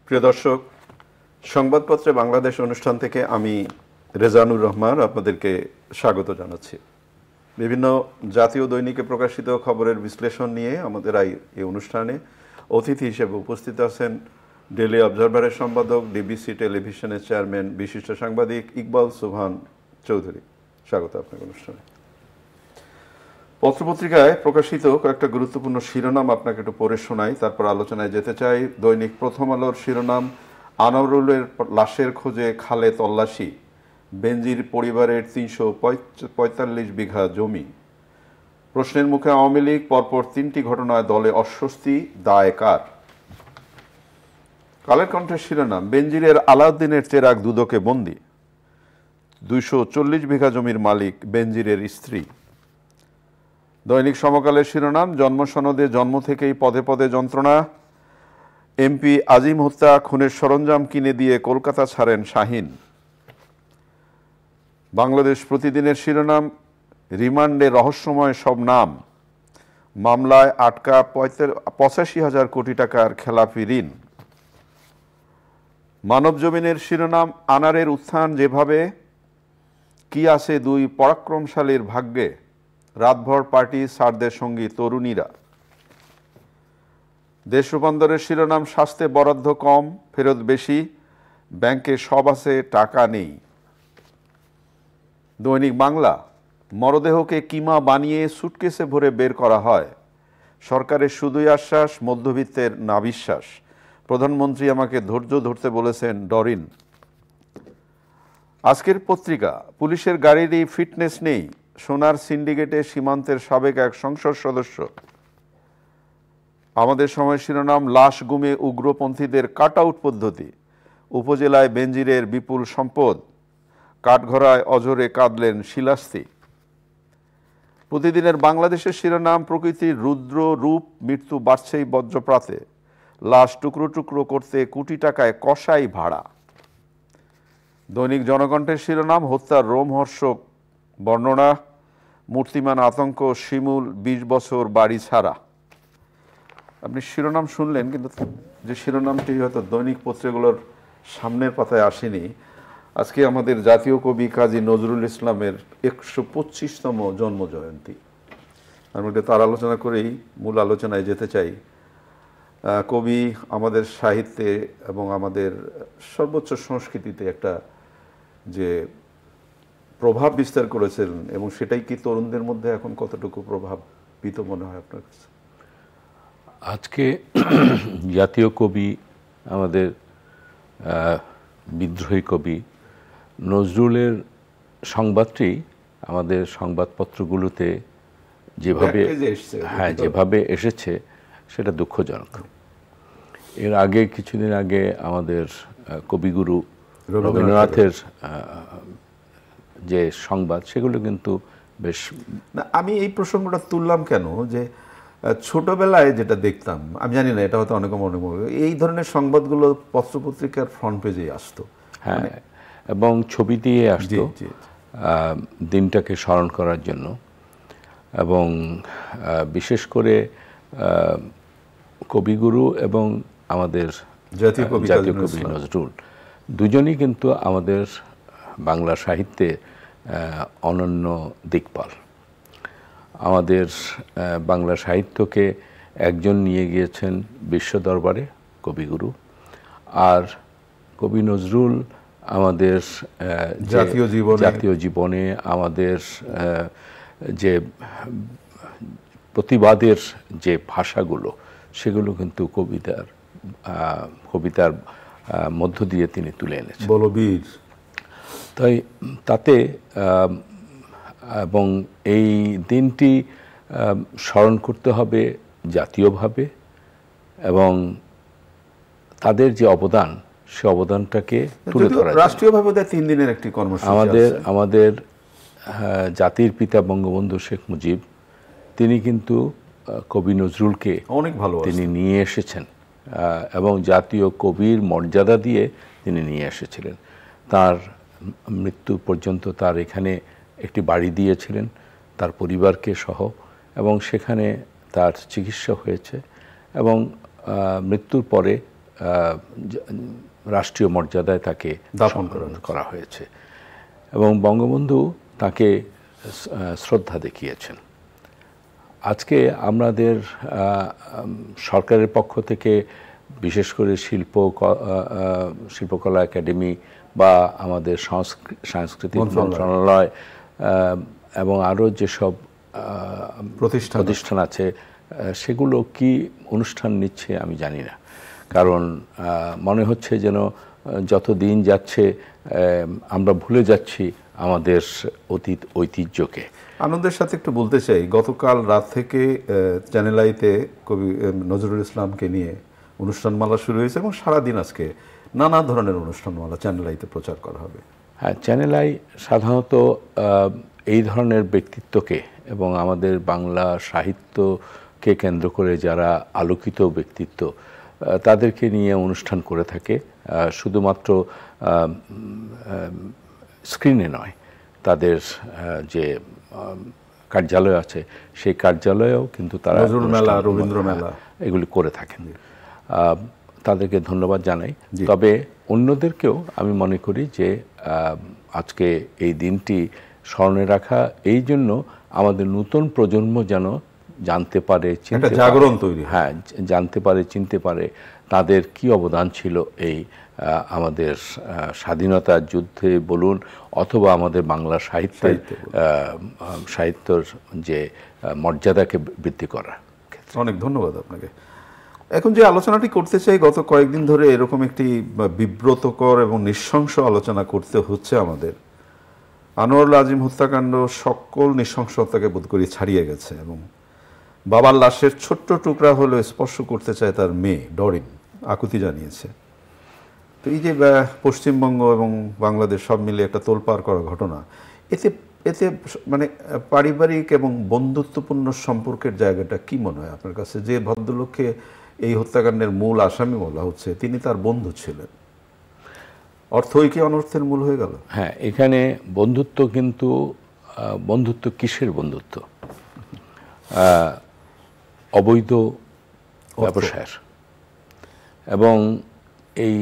প্রিয় দর্শক, সংবাদপত্রে বাংলাদেশ অনুষ্ঠান থেকে আমি রেজানুর রহমান আপনাদেরকে স্বাগত জানাচ্ছি। বিভিন্ন জাতীয় দৈনিকে প্রকাশিত খবরের বিশ্লেষণ নিয়ে আমাদের এই অনুষ্ঠানে অতিথি হিসেবে উপস্থিত আছেন ডেইলি অবজারভারের সম্পাদক, ডিবিসি টেলিভিশনের চেয়ারম্যান, বিশিষ্ট সাংবাদিক ইকবাল সুবহান চৌধুরী। স্বাগত আপনাকে অনুষ্ঠানে। পত্রপত্রিকায় প্রকাশিত কয়েকটা গুরুত্বপূর্ণ শিরোনাম আপনাকে একটু পড়ে শোনাই, তারপর আলোচনায় যেতে চাই। দৈনিক প্রথম আলোর শিরোনাম, আনোয়ারুলের লাশের খোঁজে খালে তল্লাশি, বেনজির পরিবারের ৩৪৫ বিঘা জমি। প্রশ্নের মুখে আওয়ামী লীগ, পরপর ৩টি ঘটনায় দলে অস্বস্তি, দায় কার? কালের কণ্ঠের শিরোনাম, বেনজিরের আলাউদ্দিনের চেরাগ দুদকে বন্দী, ২৪০ বিঘা জমির মালিক বেনজিরের স্ত্রী। দৈনিক সমকালের শিরোনাম, জন্মসনদে জন্ম থেকেই পদে পদে যন্ত্রণা, এমপি আজিম হত্যা খুনের সরঞ্জাম কিনে দিয়ে কলকাতা ছাড়েন শাহীন। বাংলাদেশ প্রতিদিনের শিরোনাম, রিমান্ডে রহস্যময় সব নাম, মামলায় আটকা ৮৫,০০০ কোটি টাকার খেলাপি ঋণ। মানবজমিনের শিরোনাম, আনারের উত্থান যেভাবে, কি আছে দুই পরাক্রমশালীর ভাগ্যে, রাতভর পার্টি, স্যারদের সঙ্গী তরুণীরা। দেশ রূপান্তরের শিরোনাম, স্বাস্থ্যে বরাদ্দ কম, ফেরত বেশি, ব্যাংকে সব আছে টাকা নেই। দৈনিক বাংলা, মরদেহকে কিমা বানিয়ে সুটকেসে ভরে বের করা হয়, সরকারের শুধুই আশ্বাস, মধ্যবিত্তের না বিশ্বাস, প্রধানমন্ত্রী আমাকে ধৈর্য ধরতে বলেছেন, ডরিন। আজকের পত্রিকা, পুলিশের গাড়িরই ফিটনেস নেই, সোনার সিন্ডিকেটে সীমান্তের সাবেক এক সংসদ সদস্য। আমাদের সময় শিরোনাম, লাশ গুমে উগ্রপন্থীদের কাট আউট পদ্ধতি, উপজেলায় বেনজিরের বিপুল সম্পদ, কাঠগড়ায় অঝরে কাঁদলেন শিলাস্তি। প্রতিদিনের বাংলাদেশের শিরোনাম, প্রকৃতির রুদ্র রূপ, মৃত্যু বাড়ছেই বজ্রপাতে, লাশ টুকরো টুকরো করতে কোটি টাকায় কসাই ভাড়া। দৈনিক জনকণ্ঠের শিরোনাম, হত্যার রোমহর্ষক বর্ণনা, মূর্তিমান আতঙ্ক, শিমুল ২০ বছর বাড়ি ছাড়া। আপনি শিরোনাম শুনলেন, কিন্তু যে শিরোনামটি হয়তো দৈনিক পত্রিকাগুলোর সামনের পাতায় আসেনি, আজকে আমাদের জাতীয় কবি কাজী নজরুল ইসলামের ১২৫তম জন্মজয়ন্তী। আমি তার আলোচনা করেই মূল আলোচনায় যেতে চাই। কবি আমাদের সাহিত্যে এবং আমাদের সর্বোচ্চ সংস্কৃতিতে একটা যে প্রভাব বিস্তার করেছেন, এবং সেটাই কি তরুণদের মধ্যে এখন কতটুকু প্রভাবিত মনে হয় আপনার কাছে? আজকে জাতীয় কবি, আমাদের বিদ্রোহী কবি নজরুলের সংবাদটি আমাদের সংবাদপত্রগুলোতে যেভাবে এসেছে সেটা দুঃখজনক। এর আগে কিছুদিন আগে আমাদের কবিগুরু রবীন্দ্রনাথের যে সংবাদ, সেগুলো কিন্তু বেশ। আমি এই প্রসঙ্গটা তুললাম কেন, যে ছোটবেলায় যেটা দেখতাম, আমি জানি না এটা হয়তো অনেকে মনে করবে, এই ধরনের সংবাদগুলো পত্রপত্রিকার ফ্রন্ট পেজে আসতো, হ্যাঁ, এবং ছবি দিয়ে আসতো দিনটাকে স্মরণ করার জন্য। এবং বিশেষ করে কবিগুরু এবং আমাদের জাতীয় কবি নজরুল দুজনই কিন্তু আমাদের বাংলা সাহিত্যে অনন্য দিকপাল। আমাদের বাংলা সাহিত্যকে একজন নিয়ে গিয়েছেন বিশ্ব দরবারে, কবিগুরু। আর কবি নজরুল আমাদের জাতীয় জীবনে আমাদের যে প্রতিবাদের যে ভাষাগুলো, সেগুলো কিন্তু কবিতার মধ্য দিয়ে তিনি তুলে এনেছেন, বলবীর। তাই তাতে এবং এই দিনটি স্মরণ করতে হবে জাতীয়ভাবে, এবং তাদের যে অবদান, সে অবদানটাকে তুলে ধরা। রাষ্ট্রীয়ভাবে ৩ দিনের একটি কর্মসূচি আমাদের জাতির পিতা বঙ্গবন্ধু শেখ মুজিব, তিনি কিন্তু কবি নজরুলকে অনেক ভালো তিনি নিয়ে এসেছেন, এবং জাতীয় কবির মর্যাদা দিয়ে তিনি নিয়ে এসেছিলেন। তার মৃত্যু পর্যন্ত তার এখানে একটি বাড়ি দিয়েছিলেন তার পরিবারকে সহ, এবং সেখানে তার চিকিৎসা হয়েছে। এবং মৃত্যুর পরে রাষ্ট্রীয় মর্যাদায় তাকে দাফন করা হয়েছে এবং বঙ্গবন্ধু তাকে শ্রদ্ধা দেখিয়েছেন। আজকে আমাদের সরকারের পক্ষ থেকে বিশেষ করে শিল্পকলা একাডেমি বা আমাদের সাংস্কৃতিক মন্ত্রণালয় এবং আরও যেসব প্রতিষ্ঠান আছে সেগুলো কি অনুষ্ঠান নিচ্ছে আমি জানি না, কারণ মনে হচ্ছে যেন যত দিন যাচ্ছে আমরা ভুলে যাচ্ছি আমাদের অতীত ঐতিহ্যকে। আনন্দের সাথে একটু বলতে চাই, গতকাল রাত থেকে চ্যানেল আইতে কবি নজরুল ইসলামকে নিয়ে অনুষ্ঠানমালা শুরু হয়েছে এবং সারাদিন আজকে নানা ধরনের অনুষ্ঠানমালা চ্যানেল আইতে প্রচার করা হবে। হ্যাঁ, চ্যানেল আই সাধারণত এই ধরনের ব্যক্তিত্বকে এবং আমাদের বাংলা সাহিত্যকে কেন্দ্র করে যারা আলোকিত ব্যক্তিত্ব তাদেরকে নিয়ে অনুষ্ঠান করে থাকে, শুধুমাত্র স্ক্রিনে নয়, তাদের যে কার্যালয় আছে সেই কার্যালয়েও কিন্তু তারা নজরুল মেলা, রবীন্দ্র মেলা এগুলি করে থাকেন। তাদেরকে ধন্যবাদ জানাই। তবে অন্যদেরকেও আমি মনে করি যে আজকে এই দিনটি স্মরণে রাখা, এই জন্য আমাদের নতুন প্রজন্ম যেন জানতে পারে, জাগরণ তৈরি, হ্যাঁ, জানতে পারে, চিনতে পারে তাদের কি অবদান ছিল এই আমাদের স্বাধীনতা যুদ্ধে বলুন অথবা আমাদের বাংলা সাহিত্যর যে মর্যাদাকে বৃদ্ধি করা। অনেক ধন্যবাদ আপনাকে। এখন যে আলোচনাটি করতে চাই, গত কয়েকদিন ধরে এরকম একটি বিব্রতকর এবং নৃশংস আলোচনা করতে হচ্ছে আমাদের। আনোয়ারুল আজিম হত্যাকাণ্ড সকল নৃশংসতাকে বোধ করি ছাড়িয়ে গেছে এবং বাবার লাশের ছোট্ট টুকরা হলেও স্পর্শ করতে চায় তার মেয়ে ডরিন, আকুতি জানিয়েছে। তো এই যে পশ্চিমবঙ্গ এবং বাংলাদেশ সব মিলে একটা তোলপাড় করা ঘটনা, এতে মানে পারিবারিক এবং বন্ধুত্বপূর্ণ সম্পর্কের জায়গাটা কি মনে হয় আপনার কাছে? যে ভদ্রলোককে এই হত্যাকাণ্ডের মূল আসামি বলা হচ্ছে তিনি তার বন্ধু ছিলেন, অর্থই কি অনর্থের মূল হয়ে গেল? হ্যাঁ, এখানে বন্ধুত্ব, কিন্তু বন্ধুত্ব কিসের বন্ধুত্ব? অবৈধ ব্যবসায়ের। এবং এই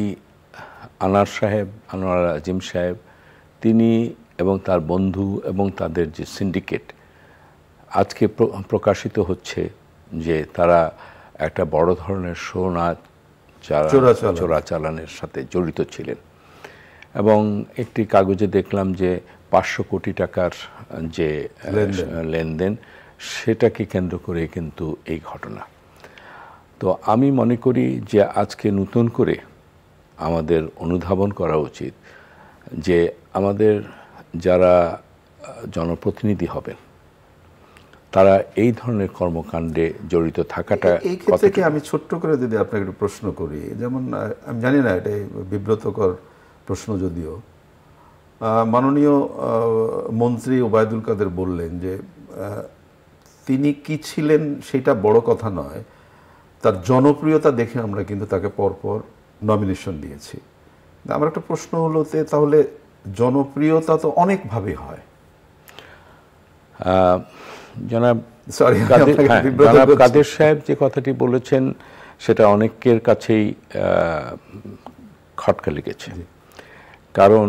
আনোয়ার আজিম সাহেব, তিনি এবং তার বন্ধু এবং তাদের যে সিন্ডিকেট, আজকে প্রকাশিত হচ্ছে যে তারা একটা বড় ধরনের সোনা চোরাচালানের সাথে জড়িত ছিলেন। এবং একটি কাগজে দেখলাম যে 500 কোটি টাকার যে লেনদেন, সেটাকে কেন্দ্র করে কিন্তু এই ঘটনা। তো আমি মনে করি যে আজকে নতুন করে আমাদের অনুধাবন করা উচিত যে আমাদের যারা জনপ্রতিনিধি হবেন তারা এই ধরনের কর্মকাণ্ডে জড়িত থাকাটা। এই ক্ষেত্রে কি আমি ছোট্ট করে যদি আপনাকে একটু প্রশ্ন করি, যেমন আমি জানি না এটা বিব্রতকর প্রশ্ন, যদিও মাননীয় মন্ত্রী ওবায়দুল কাদের বললেন যে তিনি কি ছিলেন সেটা বড় কথা নয়, তার জনপ্রিয়তা দেখে আমরা কিন্তু তাকে পরপর নমিনেশন দিয়েছি। আমার একটা প্রশ্ন হলো, তাহলে জনপ্রিয়তা তো অনেকভাবে হয়। জনাব কাদের সাহেব যে কথাটি বলেছেন সেটা অনেকের কাছেই খটকা লেগেছে, কারণ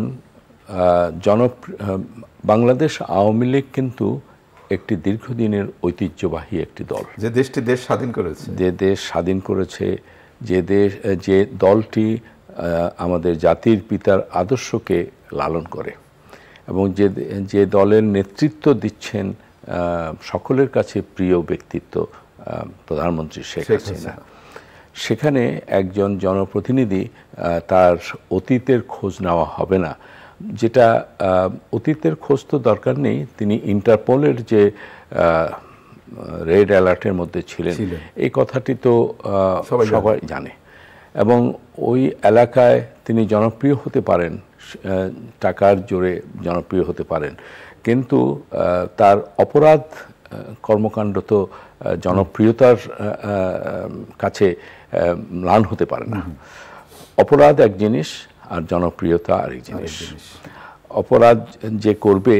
বাংলাদেশ আওয়ামী লীগ কিন্তু একটি দীর্ঘদিনের ঐতিহ্যবাহী একটি দল, যে দেশটি দেশ স্বাধীন করেছে, যে দলটি আমাদের জাতির পিতার আদর্শকে লালন করে এবং যে দলের নেতৃত্ব দিচ্ছেন সকলের কাছে প্রিয় ব্যক্তিত্ব প্রধানমন্ত্রী শেখ হাসিনা। সেখানে একজন জনপ্রতিনিধি তার অতীতের খোঁজ নেওয়া হবে না, যেটা অতীতের খোঁজ তো দরকার নেই, তিনি ইন্টারপোলের যে রেড অ্যালার্টের মধ্যে ছিলেন এই কথাটি তো সবাই জানে। এবং ওই এলাকায় তিনি জনপ্রিয় হতে পারেন, টাকার জোরে জনপ্রিয় হতে পারেন, কিন্তু তার অপরাধ কর্মকাণ্ড তো জনপ্রিয়তার কাছে ম্লান হতে পারে না। অপরাধ এক জিনিস আর জনপ্রিয়তা আরেক জিনিস। অপরাধ যে করবে,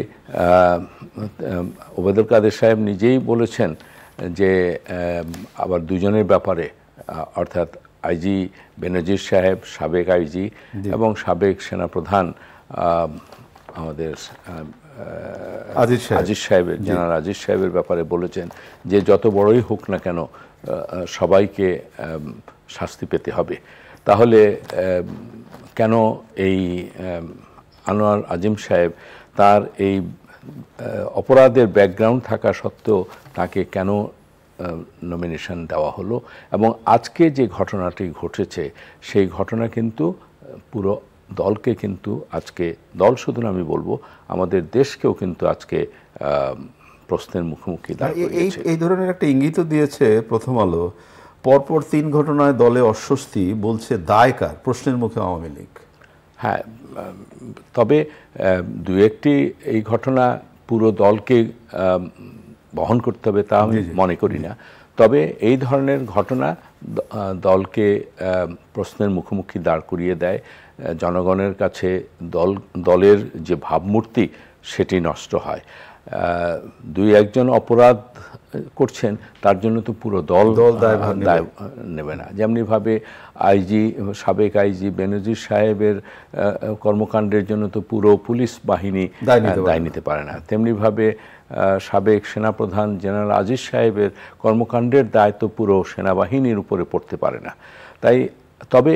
ওবায়দুল কাদের সাহেব নিজেই বলেছেন যে আবার দুজনের ব্যাপারে, অর্থাৎ আইজি বেনজির সাহেব, সাবেক আইজি এবং সাবেক সেনাপ্রধান আমাদের আজিজ সাহেবের, জেনারেল আজিজ সাহেবের ব্যাপারে বলেছেন যে যত বড়ই হোক না কেন সবাইকে শাস্তি পেতে হবে। তাহলে কেন এই আনোয়ার আজিম সাহেব তার এই অপরাধের ব্যাকগ্রাউন্ড থাকা সত্ত্বেও তাকে কেন নমিনেশন দেওয়া হলো? এবং আজকে যে ঘটনাটি ঘটেছে সেই ঘটনা কিন্তু পুরো দলকে কিন্তু আজকে, দল শুধু না আমি বলবো আমাদের দেশকেও কিন্তু আজকে প্রশ্নের মুখোমুখি দাঁড়িয়েছে। এই ধরনের একটা ইঙ্গিত দিয়েছে প্রথম আলো, পরপর 3 ঘটনায় দলে অস্বস্তি, বলছে দায় কার? প্রশ্নের মুখে আওয়ামী লীগ। হ্যাঁ, তবে দু একটি এই ঘটনা পুরো দলকে বহন করতে হবে তা আমি মনে করি না। তবে এই ধরনের ঘটনা দলকে প্রশ্নের মুখোমুখি দাঁড় করিয়ে দেয়। জনগণের কাছে দলের যে ভাবমূর্তি সেটি নষ্ট হয়। দুই একজন অপরাধ করছেন তার জন্য তো পুরো দল দায় নেবে না। যেমনিভাবে সাবেক আইজি বেনজির সাহেবের কর্মকাণ্ডের জন্য তো পুরো পুলিশ বাহিনী দায় নিতে পারে না, তেমনিভাবে সাবেক সেনাপ্রধান জেনারেল আজিজ সাহেবের কর্মকাণ্ডের দায় তো পুরো সেনাবাহিনীর উপরে পড়তে পারে না। তবে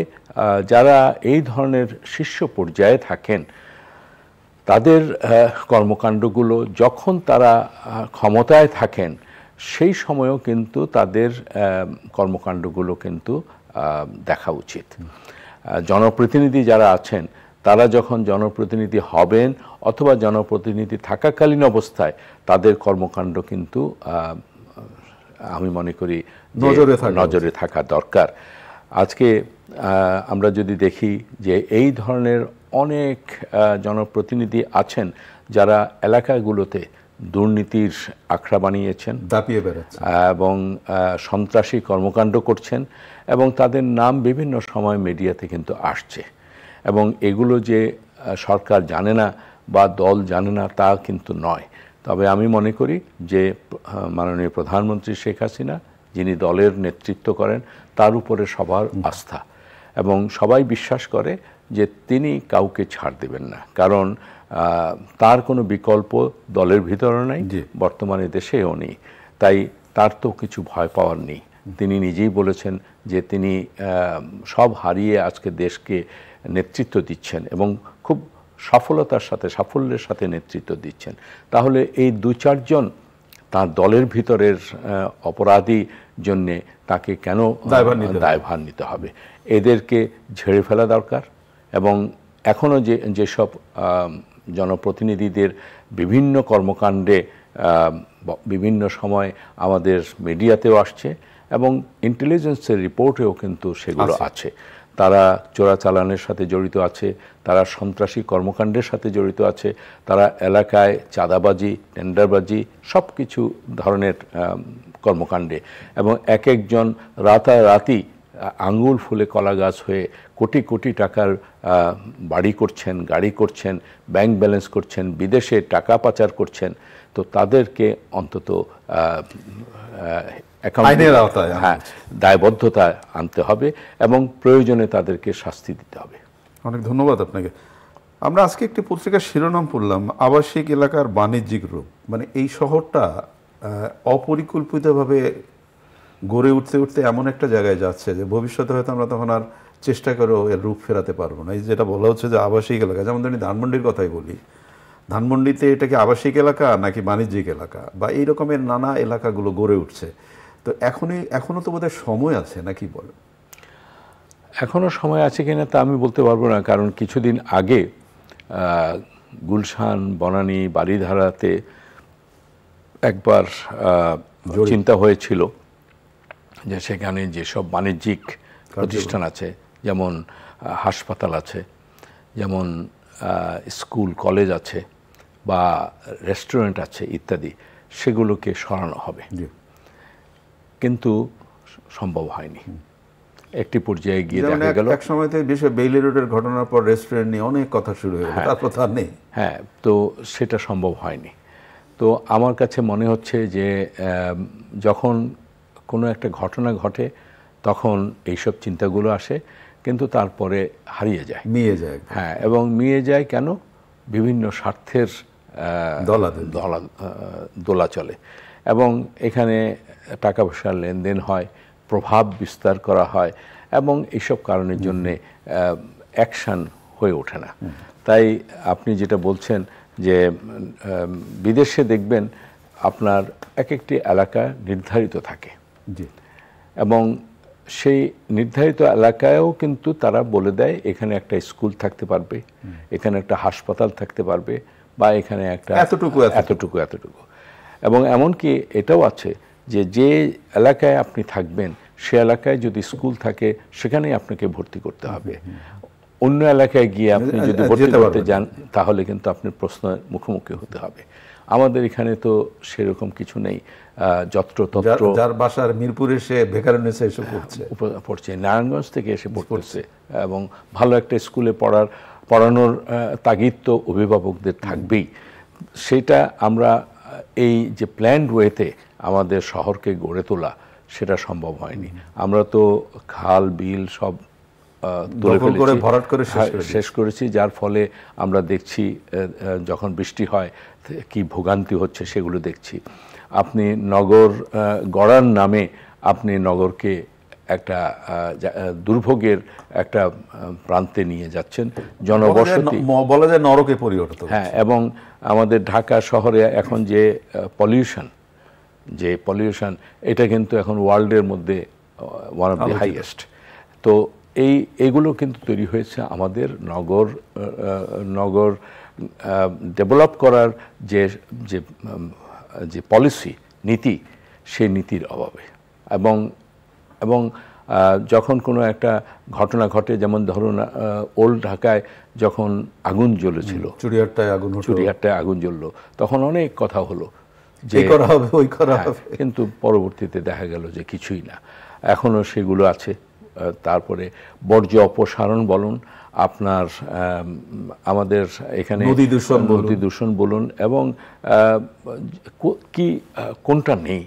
যারা এই ধরনের শীর্ষ পর্যায়ে থাকেন তাদের কর্মকাণ্ডগুলো যখন তারা ক্ষমতায় থাকেন সেই সময়ও কিন্তু তাদের কর্মকাণ্ডগুলো কিন্তু দেখা উচিত। জনপ্রতিনিধি যারা আছেন তারা যখন জনপ্রতিনিধি হবেন অথবা জনপ্রতিনিধি থাকাকালীন অবস্থায় তাদের কর্মকাণ্ড কিন্তু আমি মনে করি নজরে থাকা দরকার। আজকে আমরা যদি দেখি যে এই ধরনের অনেক জনপ্রতিনিধি আছেন যারা এলাকাগুলোতে দুর্নীতির আখড়া বানিয়েছেন, দাপিয়ে বেড়াচ্ছেন এবং সন্ত্রাসী কর্মকাণ্ড করছেন, এবং তাদের নাম বিভিন্ন সময় মিডিয়াতে কিন্তু আসছে। এবং এগুলো যে সরকার জানে না বা দল জানে না তা কিন্তু নয়। তবে আমি মনে করি যে মাননীয় প্রধানমন্ত্রী শেখ হাসিনা, যিনি দলের নেতৃত্ব করেন, তার উপরে সবার আস্থা, এবং সবাই বিশ্বাস করে যে তিনি কাউকে ছাড় দেবেন না। কারণ তার কোনো বিকল্প দলের ভিতরে নেই, বর্তমানে দেশেও নেই। তাই তার তো কিছু ভয় পাওয়ার নেই। তিনি নিজেই বলেছেন যে তিনি সব হারিয়ে আজকে দেশকে নেতৃত্ব দিচ্ছেন এবং খুব সাফল্যের সাথে নেতৃত্ব দিচ্ছেন। তাহলে এই 2-4 জন তার দলের ভিতরের অপরাধী জন্যে তাকে কেন দায়ভার নিতে হবে? এদেরকে ঝেড়ে ফেলা দরকার। এবং এখনও যেসব জনপ্রতিনিধিদের বিভিন্ন কর্মকাণ্ডে বিভিন্ন সময় আমাদের মিডিয়াতেও আসছে এবং ইন্টেলিজেন্সের রিপোর্টেও কিন্তু সেগুলো আছে, তারা চোরাচালানের সাথে জড়িত আছে, তারা সন্ত্রাসী কর্মকাণ্ডের সাথে জড়িত আছে, তারা এলাকায় চাঁদাবাজি, টেন্ডারবাজি সব কিছু ধরনের কর্মকাণ্ডে, এবং এক একজন রাতারাতি আঙ্গুল ফুলে কলা গাছ হয়ে কোটি কোটি টাকার বাড়ি করছেন, গাড়ি করছেন, ব্যাংক ব্যালেন্স করছেন, বিদেশে টাকা পাচার করছেন। তো তাদেরকে অন্তত দায়বদ্ধতা আনতে হবে এবং প্রয়োজনে তাদেরকে শাস্তি দিতে হবে। অনেক ধন্যবাদ আপনাকে। আমরা আজকে একটি পত্রিকার শিরোনাম পড়লাম, আবাসিক এলাকার বাণিজ্যিক রূপ। মানে এই শহরটা অপরিকল্পিতভাবে গড়ে উঠতে এমন একটা জায়গায় যাচ্ছে যে ভবিষ্যতে হয়তো আমরা তখন আর চেষ্টা করেও এর রূপ ফেরাতে পারবো না। এই যেটা বলা হচ্ছে যে আবাসিক এলাকা, যেমন ধরি ধানমন্ডির কথাই বলি, ধানমন্ডিতে এটা কি আবাসিক এলাকা নাকি বাণিজ্যিক এলাকা, বা এই রকমের নানা এলাকাগুলো গড়ে উঠছে। তো এখনো তো বোধহয় সময় আছে, নাকি বলেন? এখনো সময় আছে কিনা তা আমি বলতে পারবো না, কারণ কিছুদিন আগে গুলশান, বনানী, বারিধারাতে একবার চিন্তা হয়েছিল যে সেখানে যেসব বাণিজ্যিক প্রতিষ্ঠান আছে, যেমন হাসপাতাল আছে, যেমন স্কুল কলেজ আছে বা রেস্টুরেন্ট আছে ইত্যাদি, সেগুলোকে সরানো হবে, কিন্তু সম্ভব হয়নি। একটি পর্যায়ে গিয়ে দেখা গেল এক সময়তে বিশেষ বেইলি রোডের ঘটনার পর রেস্টুরেন্ট নিয়ে অনেক কথা শুরু হয়ে গেল, তারপর তো আর নেই। হ্যাঁ, তো সেটা সম্ভব হয়নি। তো আমার কাছে মনে হচ্ছে যে যখন কোনো একটা ঘটনা ঘটে তখন এইসব চিন্তাগুলো আসে, কিন্তু তারপরে হারিয়ে যায়, নিয়ে যায়। হ্যাঁ, এবং নিয়ে যায় কেন? বিভিন্ন স্বার্থের দোলা চলে, এবং এখানে টাকা পয়সার লেনদেন হয়, প্রভাব বিস্তার করা হয়, এবং এইসব কারণের জন্যে অ্যাকশন হয়ে ওঠে না। তাই আপনি যেটা বলছেন যে বিদেশে দেখবেন আপনার এক একটি এলাকা নির্ধারিত থাকে, এবং সেই নির্ধারিত এলাকায়ও কিন্তু তারা বলে দেয় এখানে একটা স্কুল থাকতে পারবে, এখানে একটা হাসপাতাল থাকতে পারবে, বা এখানে একটা এতটুকু। এবং এমনকি এটাও আছে যে যে এলাকায় আপনি থাকবেন সে এলাকায় যদি স্কুল থাকে সেখানেই আপনাকে ভর্তি করতে হবে। অন্য এলাকায় গিয়ে আপনি যদি ভর্তি করতে যান তাহলে কিন্তু আপনি প্রশ্নের মুখোমুখি হতে হবে। আমাদের এখানে তো সেরকম কিছু নেই। যত্রতত্র, যার বাসার মিরপুরে সে বেকারণে এসে পড়ছে, নারায়ণগঞ্জ থেকে এসে পড়ছে, এবং ভালো একটা স্কুলে পড়ানোর তাগিদ তো অভিভাবকদের থাকবেই। সেটা আমরা এই যে প্ল্যান্ড ওয়েতে আমাদের শহরকে গড়ে তোলা, সেটা সম্ভব হয়নি। আমরা তো খাল বিল সব তুলে ফেলেছি, শেষ করেছি, যার ফলে আমরা দেখছি যখন বৃষ্টি হয় কি ভোগান্তি হচ্ছে সেগুলো দেখছি। আপনি নগর গড়ার নামে আপনি নগরকে একটা দুর্ভোগের একটা প্রান্তে নিয়ে যাচ্ছেন। জনবসতি বলা যায় নরকে পরিণত। হ্যাঁ, এবং আমাদের ঢাকা শহরে এখন যে পলিউশন এটা কিন্তু এখন ওয়ার্ল্ডের মধ্যে ওয়ান অফ দি হাইয়েস্ট। তো এইগুলো কিন্তু তৈরি হয়েছে আমাদের নগর ডেভেলপ করার যে পলিসি নীতি, সেই নীতির অভাবে। এবং যখন কোনো একটা ঘটনা ঘটে, যেমন ধরুন ওল্ড ঢাকায় যখন আগুন জ্বলেছিল, চুড়িয়ারটায় আগুন জ্বললো, তখন অনেক কথা হলো যে করা হবে, ওই করা হবে, কিন্তু পরবর্তীতে দেখা গেল যে কিছুই না। এখনো সেগুলো আছে। তারপরে বর্জ্য অপসারণ বলুন, আপনার আমাদের এখানে নদী দূষণ বলুন, এবং কোনটা নেই,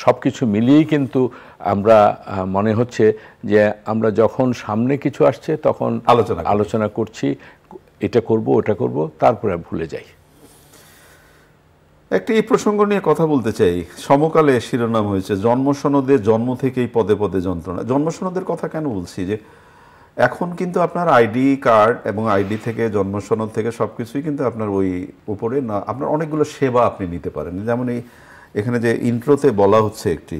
সব কিছু মিলিয়েই কিন্তু আমরা মনে হচ্ছে যে আমরা যখন সামনে কিছু আসছে তখন আলোচনা করছি, এটা করব ওটা করব, তারপরে ভুলে যাই। একটি এই প্রসঙ্গ নিয়ে কথা বলতে চাই। সমকালে শিরোনাম হয়েছে জন্মসনদে জন্ম থেকেই পদে পদে যন্ত্রণা। জন্মসনদের কথা কেন বলছি, যে এখন কিন্তু আপনার আইডি কার্ড এবং আইডি থেকে জন্মসনদ থেকে সব কিছুই কিন্তু আপনার ওই উপরে না, আপনার অনেকগুলো সেবা আপনি নিতে পারেন। যেমন এখানে যে ইন্ট্রোতে বলা হচ্ছে একটি,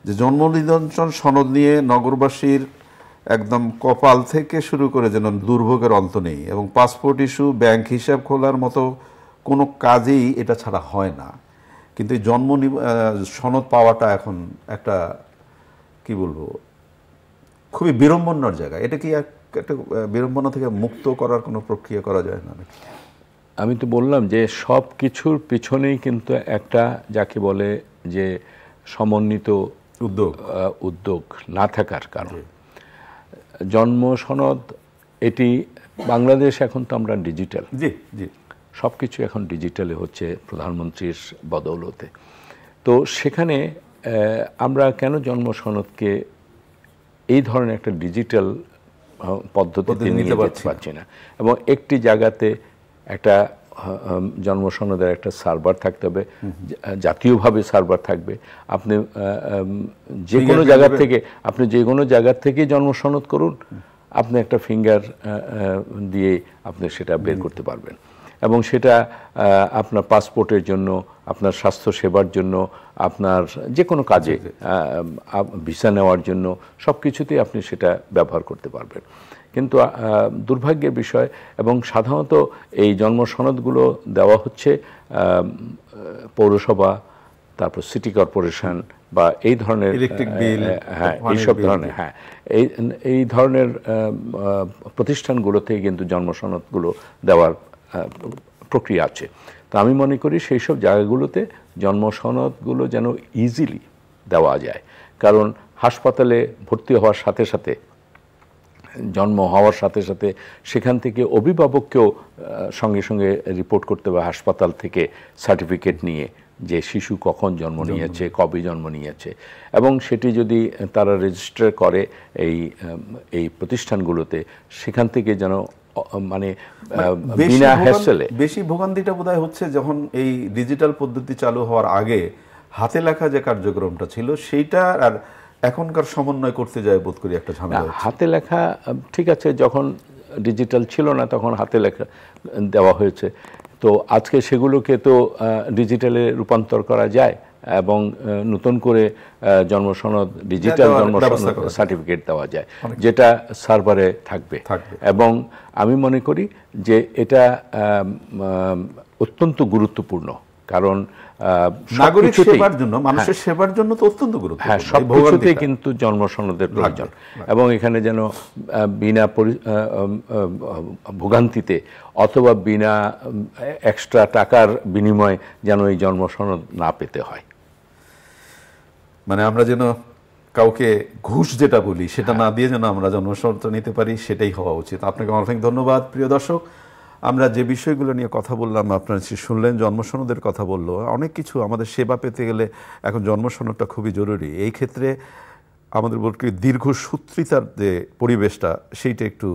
যে জন্ম নিবন্ধন সনদ নিয়ে নগরবাসীর একদম কপাল থেকে শুরু করে যেন দুর্ভোগের অন্ত নেই, এবং পাসপোর্ট ইস্যু, ব্যাংক হিসাব খোলার মতো কোনো কাজেই এটা ছাড়া হয় না। কিন্তু এই জন্ম সনদ পাওয়াটা এখন একটা কি বলবো, খুবই বিড়ম্বনার জায়গা। এটা কি একটা বিড়ম্বনা থেকে মুক্ত করার কোনো প্রক্রিয়া করা যায় না? আমি তো বললাম যে সব কিছুর পিছনেই কিন্তু একটা যাকে বলে যে সমন্বিত উদ্যোগ না থাকার কারণ। জন্ম সনদ এটি বাংলাদেশ এখন তো আমরা ডিজিটাল, সব কিছু এখন ডিজিটালে হচ্ছে প্রধানমন্ত্রীর বদৌলতে। তো সেখানে আমরা কেন জন্ম সনদকে এই ধরনের একটা ডিজিটাল পদ্ধতিতে নিতে পারছি না? এবং একটি জায়গাতে একটা জন্ম সনদের একটা সার্ভার থাকতে হবে, জাতীয়ভাবে সার্ভার থাকবে। আপনি যে কোনো জায়গা থেকে জন্ম সনদ করুন, আপনি একটা ফিঙ্গার দিয়ে আপনি সেটা বের করতে পারবেন, এবং সেটা আপনার পাসপোর্টের জন্য, আপনার স্বাস্থ্য সেবার জন্য, আপনার যে কোনো কাজে, ভিসা নেওয়ার জন্য, সব কিছুতেই আপনি সেটা ব্যবহার করতে পারবেন। কিন্তু দুর্ভাগ্যের বিষয়, এবং সাধারণত এই জন্ম সনদগুলো দেওয়া হচ্ছে পৌরসভা, তারপর সিটি কর্পোরেশন বা এই ধরনের, হ্যাঁ এইসব ধরনের, হ্যাঁ এই ধরনের প্রতিষ্ঠানগুলোতেই কিন্তু জন্ম সনদগুলো দেওয়ার প্রক্রিয়া আছে। তো আমি মনে করি সেই সব জায়গাগুলোতে জন্ম সনদগুলো যেন ইজিলি দেওয়া যায়, কারণ হাসপাতালে ভর্তি হওয়ার সাথে সাথে, জন্ম হওয়ার সাথে সাথে সেখান থেকে অভিভাবককেও সঙ্গে সঙ্গে রিপোর্ট করতে হবে হাসপাতাল থেকে সার্টিফিকেট নিয়ে, যে শিশু কখন জন্ম নিয়েছে, কবে জন্ম নিয়েছে, এবং সেটি যদি তারা রেজিস্টার করে এই প্রতিষ্ঠানগুলোতে, সেখান থেকে যেন মানে বিনা হ্যাসেলে। বেশি ভোগান্তিটা বোধহয় হচ্ছে যখন এই ডিজিটাল পদ্ধতি চালু হওয়ার আগে হাতে লেখা যে কার্যক্রমটা ছিল সেইটা আর এখনকার সমন্বয় করতে যায় বোধ করি একটা ঝামেলা। হাতে লেখা ঠিক আছে, যখন ডিজিটাল ছিল না তখন হাতে লেখা দেওয়া হয়েছে, তো আজকে সেগুলোকে তো ডিজিটালে রূপান্তর করা যায় এবং নতুন করে জন্মসনদ, ডিজিটাল জন্মসনদ সার্টিফিকেট দেওয়া যায়, যেটা সার্ভারে থাকবে। এবং আমি মনে করি যে এটা অত্যন্ত গুরুত্বপূর্ণ, কারণ নাগরিক সেবার জন্য, মানুষের সেবার জন্য তো অত্যন্ত গুরুত্বপূর্ণ। হ্যাঁ, সবকিছুতেই কিন্তু জন্মসনদের প্রয়োজন, এবং এখানে যেন বিনা ভোগান্তিতে অথবা বিনা এক্সট্রা টাকার বিনিময়ে যেন এই জন্মসনদ না পেতে হয়। মানে আমরা যেন কাউকে ঘুষ যেটা বলি সেটা না দিয়ে যেন আমরা জন্মসনদটা নিতে পারি, সেটাই হওয়া উচিত। আপনাকে অনেক ধন্যবাদ। প্রিয় দর্শক, আমরা যে বিষয়গুলো নিয়ে কথা বললাম আপনারা শুনলেন, জন্মসনদের কথা বললো, অনেক কিছু আমাদের সেবা পেতে গেলে এখন জন্মসনদটা খুবই জরুরি। এই ক্ষেত্রে আমাদের বলতে দীর্ঘসূত্রিতার যে পরিবেশটা সেইটা একটু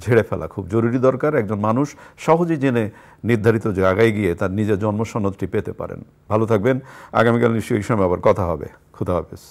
ঝেড়ে ফেলা খুব জরুরি দরকার। একজন মানুষ সহজেই জেনে নির্ধারিত জায়গায় গিয়ে তার নিজের জন্মসনদটি পেতে পারেন। ভালো থাকবেন। আগামীকাল নিশ্চয়ই এই সময় আবার কথা হবে। খুদা হাফেজ।